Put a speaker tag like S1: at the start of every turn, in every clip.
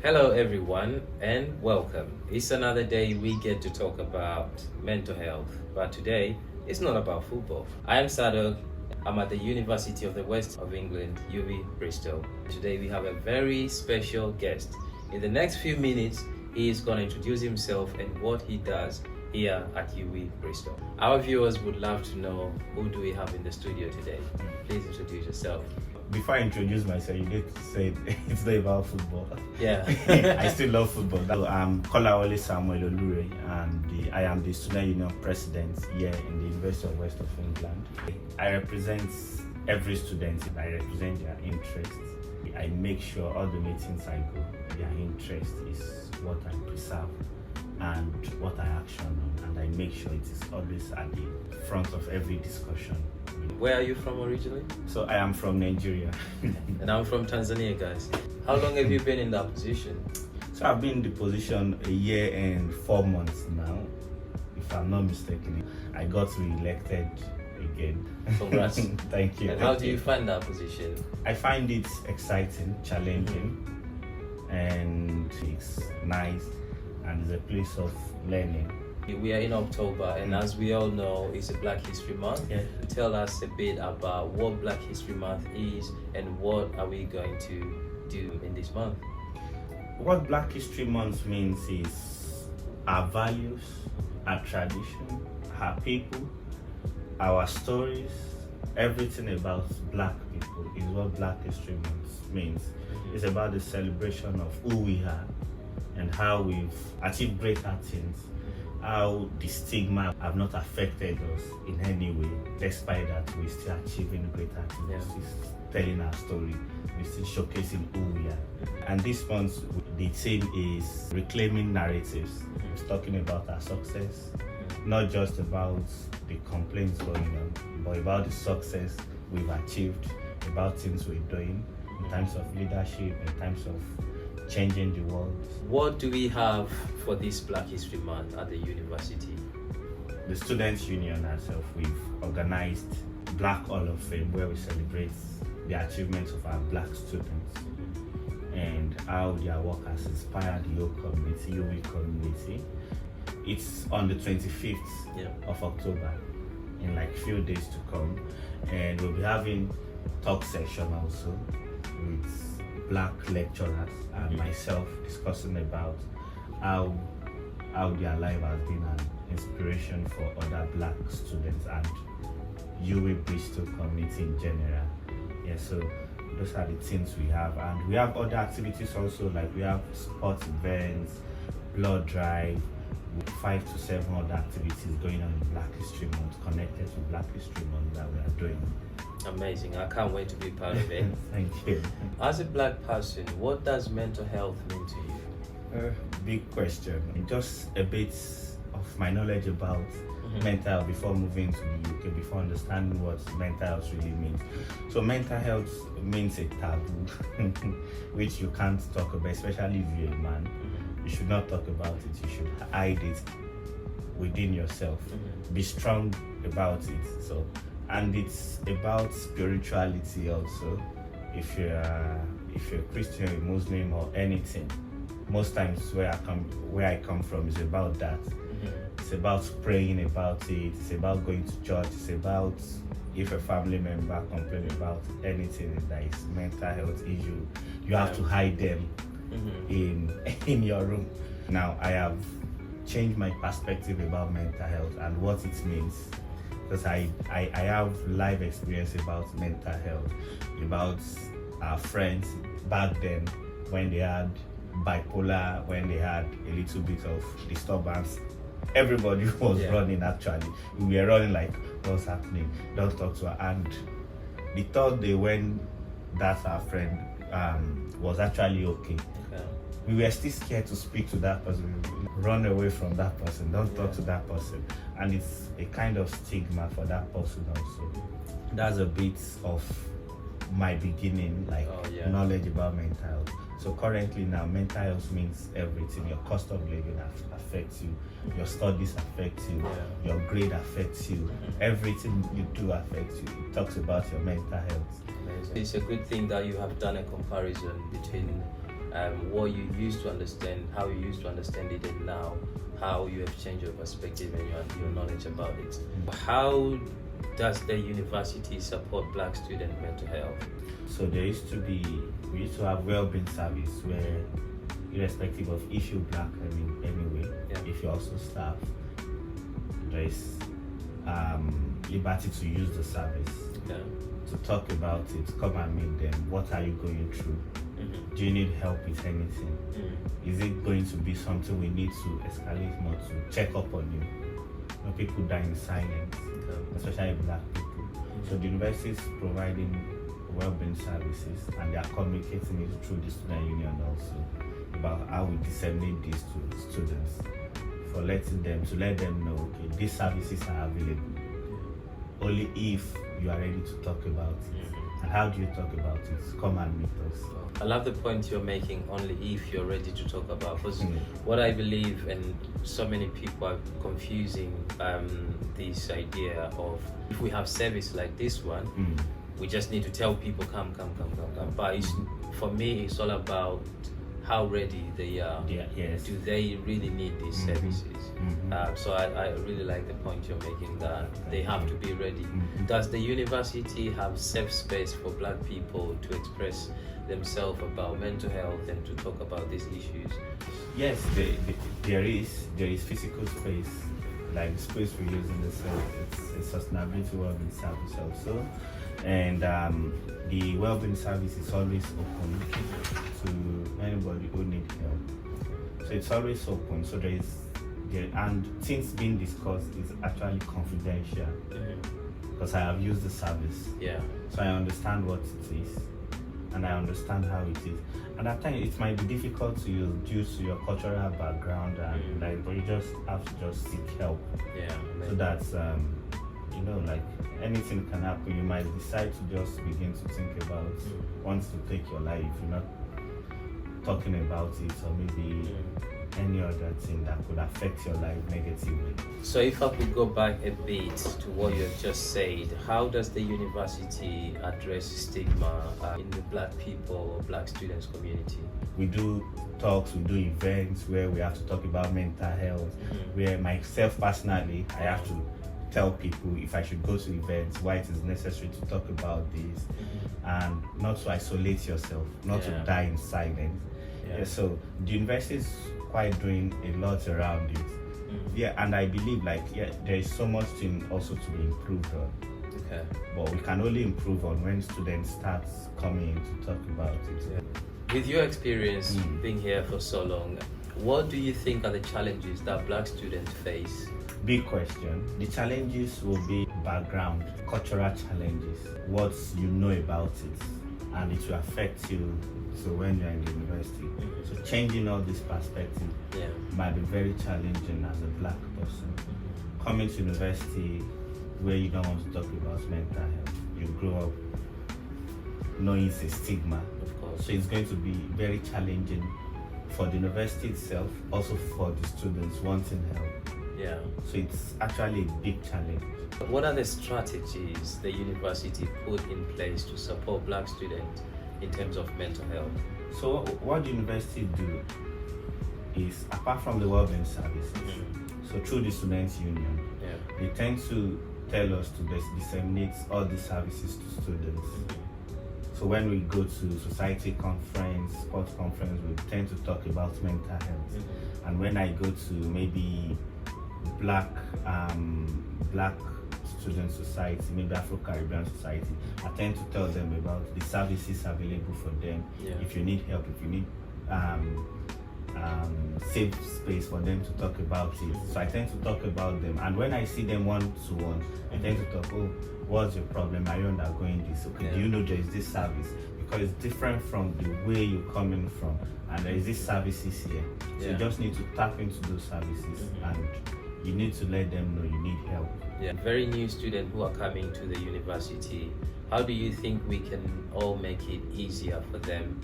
S1: Hello, everyone, and welcome. It's another day we get to talk about mental health, but today it's not about football. I am Sadok. I'm at the University of the West of England, UW Bristol. Today we have a very special guest. In the next few minutes, he is going to introduce himself and what he does here at UW Bristol. Our viewers would love to know, who do we have in the studio today? Please introduce yourself.
S2: Before I introduce myself, you need to say it's not about football.
S1: Yeah.
S2: I still love football. So I'm Kolawole Samuel Olure, and I am the Student Union President here in the University of West of England. I represent every student. I represent their interests. I make sure all the meetings I go, their interest is what I preserve and what I action on, and I make sure it is always at the front of every discussion.
S1: Where are you from originally?
S2: So I am from Nigeria.
S1: And I'm from Tanzania, guys. How long have you been in that position?
S2: So I've been in the position a year and 4 months now, if I'm not mistaken. I got re-elected again.
S1: Congrats.
S2: Thank you.
S1: And how do you find that position?
S2: I find it exciting, challenging, and it's nice, and it's a place of learning.
S1: We are in October, and as we all know, it's a Black History Month.
S2: Yeah.
S1: Tell us a bit about what Black History Month is and what are we going to do in this month.
S2: What Black History Month means is our values, our tradition, our people, our stories, everything about Black people is what Black History Month means. It's about the celebration of who we are and how we've achieved greater things, how the stigma have not affected us in any way. Despite that, we're still achieving greater things.
S1: Yeah.
S2: We're still telling our story. We're still showcasing who we are. And this month, the theme is reclaiming narratives. It's talking about our success, not just about the complaints going on, but about the success we've achieved, about things we're doing in terms of leadership, in terms of changing the world.
S1: What do we have for this Black History Month at the university?
S2: The Students' Union herself, we've organized Black Hall of Fame, where we celebrate the achievements of our Black students and how their work has inspired the whole community, UWI community. It's on the 25th of October, in like few days to come, and we'll be having talk session also with Black lecturers and myself discussing about how their life has been an inspiration for other Black students and UWI Bristol community in general. Yeah, so those are the things we have, and we have other activities also, like we have sports events, blood drive, 5 to 7 other activities going on in Black History Month, connected to Black History Month that we are doing.
S1: Amazing. I can't wait to be part of it.
S2: Thank you.
S1: As a Black person, what does mental health mean to you?
S2: Big question. Just a bit of my knowledge about mental health before moving to the UK, before understanding what mental health really means. So mental health means a taboo, which you can't talk about, especially if you're a man. You should not talk about it. You should hide it within yourself. Be strong about it. So, and it's about spirituality also. If you're a Christian, a Muslim, or anything, most times where I come from is about that. It's about praying about it. It's about going to church. It's about if a family member complains about anything that is mental health issue, you have to hide them in your room. Now I have changed my perspective about mental health and what it means, because I have life experience about mental health, about our friends back then when they had bipolar, when they had a little bit of disturbance. Everybody was running actually. We were running like, what's happening? Don't talk to her. And the third day when that our friend was actually okay, we were still scared to speak to that person. We run away from that person, don't talk to that person. And it's a kind of stigma for that person also. That's a bit of my beginning, like knowledge about mental health. So currently now, mental health means everything. Your cost of living affects you, your studies affect you, your grade affects you, everything you do affects you. It talks about your mental health.
S1: It's a good thing that you have done a comparison between what you used to understand, how you used to understand it, and now how you have changed your perspective and your knowledge about it. How does the university support Black student mental health?
S2: So we used to have well-being service where, irrespective of if you're Black, anyway, if you're also staff, there is liberty to use the service, to talk about it, come and meet them. What are you going through? Do you need help with anything? Is it going to be something we need to escalate more to check up on you? People die in silence, especially Black people. So the university is providing well-being services, and they are communicating it through the student union also about how we disseminate this to students, for let them know, okay, these services are available only if you are ready to talk about it. And how do you talk about it? Come and meet us.
S1: I love the point you're making, only if you're ready to talk about, because what I believe, and so many people are confusing this idea of, if we have service like this one, we just need to tell people come. But for me, it's all about how ready they are. Do they really need these services? So I really like the point you're making, that they have to be ready. Does the university have safe space for Black people to express themselves about mental health and to talk about these issues?
S2: Yes, there is physical space, like the space we use in the cell. It's sustainability wellbeing service also, and the wellbeing service is always open to anybody who needs help. So it's always open. So and things being discussed is actually confidential, because I have used the service. So I understand what it is, and I understand how it is. And at times it might be difficult to you due to your cultural background, and but you just have to seek help. So that like anything can happen. You might decide to just begin to think about wants to take your life. You're not talking about it, or maybe any other thing that could affect your life negatively.
S1: So if I could go back a bit to what you have just said, how does the university address stigma in the Black people or Black students community?
S2: We do talks, we do events where we have to talk about mental health, where myself personally, I have to tell people if I should go to events, why it is necessary to talk about this, and not to isolate yourself, not to die in silence. So the university is quite doing a lot around it. And I believe there is so much thing also to be improved on. But we can only improve on when students start coming in to talk about it.
S1: With your experience being here for so long, what do you think are the challenges that Black students face?
S2: Big question. The challenges will be background, cultural challenges, what you know about it, and it will affect you. So when you're in the university, so changing all this perspective might be very challenging as a Black person. Coming to university where you don't want to talk about mental health, you grow up knowing it's a stigma.
S1: Of course.
S2: So it's going to be very challenging for the university itself, also for the students wanting help. So it's actually a big challenge.
S1: What are the strategies the university put in place to support Black students in terms of mental health?
S2: So what the university do is, apart from the wellbeing services, so through the students union, they tend to tell us to disseminate all the services to students. So when we go to society conference, sports conference, we tend to talk about mental health. And when I go to maybe Black student society, maybe Afro-Caribbean society, I tend to tell them about the services available for them. If you need help, if you need safe space for them to talk about it. So I tend to talk about them. And when I see them one-to-one, I tend to talk, what's your problem? Are you undergoing this? Okay, do you know there is this service? Because it's different from the way you're coming from. And there is these services here. So you just need to tap into those services, and you need to let them know you need help.
S1: Very new students who are coming to the university, how do you think we can all make it easier for them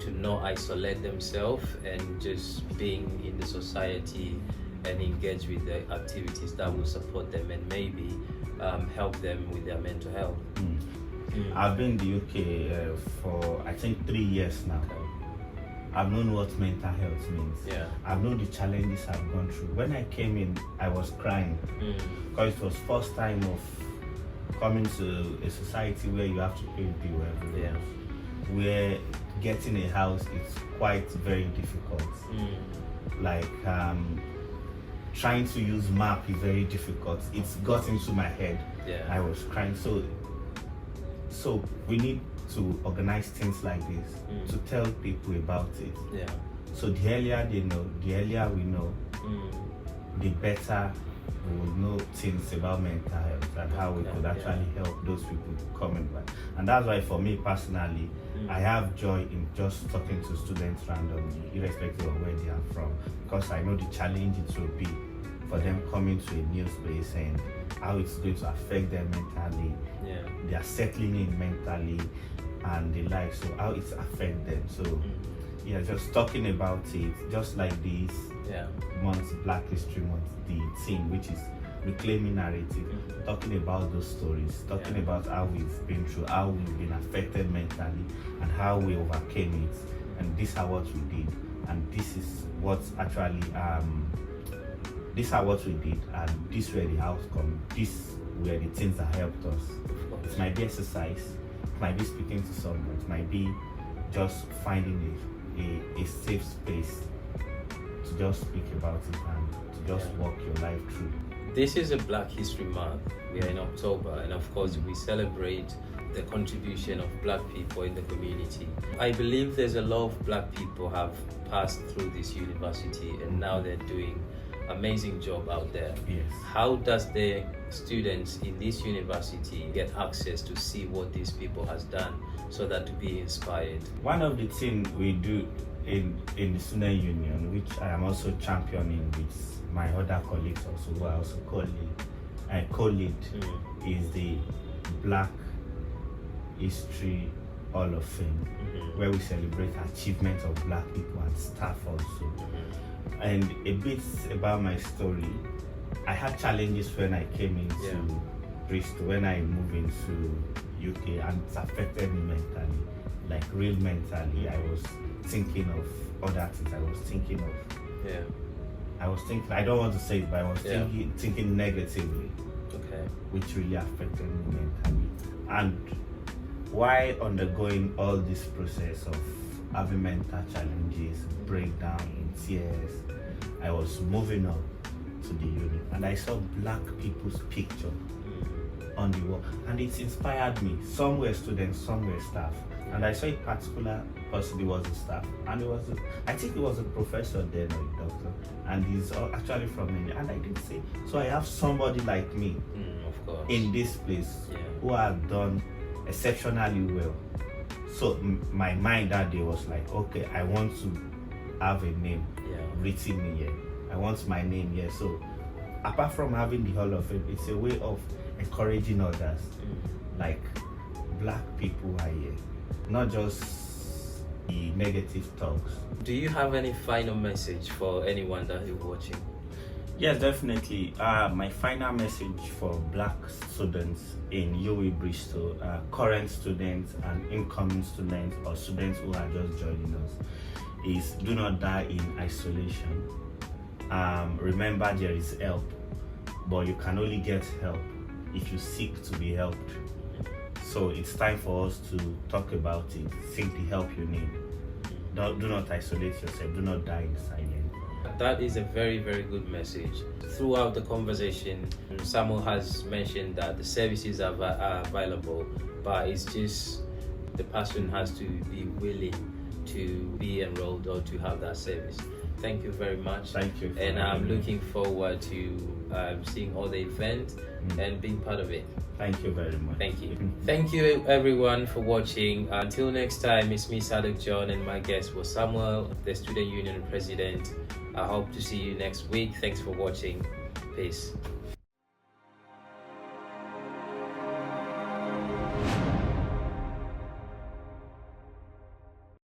S1: to not isolate themselves and just being in the society and engage with the activities that will support them and maybe help them with their mental health?
S2: I've been in the UK for I think 3 years now. I've known what mental health means.
S1: Yeah.
S2: I've known the challenges I've gone through. When I came in, I was crying because it was first time of coming to a society where you have to pay a bill every month. Where getting a house is quite very difficult. Like trying to use map is very difficult. It's got into my head.
S1: Yeah.
S2: I was crying. So we need to organize things like this to tell people about it.
S1: Yeah.
S2: So the earlier they know, the earlier we know, the better we will know things about mental health and how we could actually help those people coming back. And that's why for me personally, I have joy in just talking to students randomly, irrespective of where they are from, because I know the challenge it will be for them coming to a new space and how it's going to affect them mentally. They are settling in mentally and the like, so how it's affect them. So just talking about it, just like this month, Black History Month, the theme, which is reclaiming narrative, talking about those stories, talking about how we've been through, how we've been affected mentally, and how we overcame it, and these are what we did, and this is what actually these are what we did, and these were the outcome, these were the things that helped us. It might be exercise, it might be speaking to someone, it might be just finding a safe space to just speak about it and to just walk your life through.
S1: This is a Black History Month. We are in October, and of course we celebrate the contribution of Black people in the community. I believe there's a lot of Black people have passed through this university and now they're doing amazing job out there.
S2: Yes.
S1: How does the students in this university get access to see what these people has done so that to be inspired?
S2: One of the things we do in the student union, which I am also championing with my other colleagues also, who are also co-lead, is the Black History Hall of Fame, where we celebrate achievements of Black people and staff also. And a bit about my story, I had challenges when I came into Bristol, when I moved into UK, and it affected me mentally, like real mentally. I was thinking of other things. I was thinking, I don't want to say it, but I was thinking negatively, which really affected me mentally. And while undergoing all this process of having mental challenges, breakdown, in tears, I was moving up to the unit and I saw Black people's picture on the wall, and it inspired me. Some were students, some were staff, and I saw a particular person who was a staff, and I think he was a professor then or a doctor, and he's actually from India. And I did say, so I have somebody like me
S1: of course,
S2: in this place who had done exceptionally well. So my mind that day was like, okay, I want to have a name written here. I want my name here. So apart from having the Hall of Fame, it's a way of encouraging others. Like Black people are here, not just the negative talks.
S1: Do you have any final message for anyone that is watching?
S2: Yes, definitely. My final message for Black students in UWI Bristol, current students and incoming students or students who are just joining us, is do not die in isolation. Remember, there is help, but you can only get help if you seek to be helped. So it's time for us to talk about it, seek the help you need. Do not isolate yourself, do not die in silence.
S1: That is a very, very good message. Throughout the conversation, Samuel has mentioned that the services are available, but it's just the person has to be willing to be enrolled or to have that service. Thank you very much.
S2: Thank you.
S1: And I'm looking forward to seeing all the events and being part of it.
S2: Thank you very much.
S1: Thank you. Thank you everyone for watching. Until next time, it's me, Sadok John, and my guest was Samuel, the Student Union President. I hope to see you next week. Thanks for watching. Peace.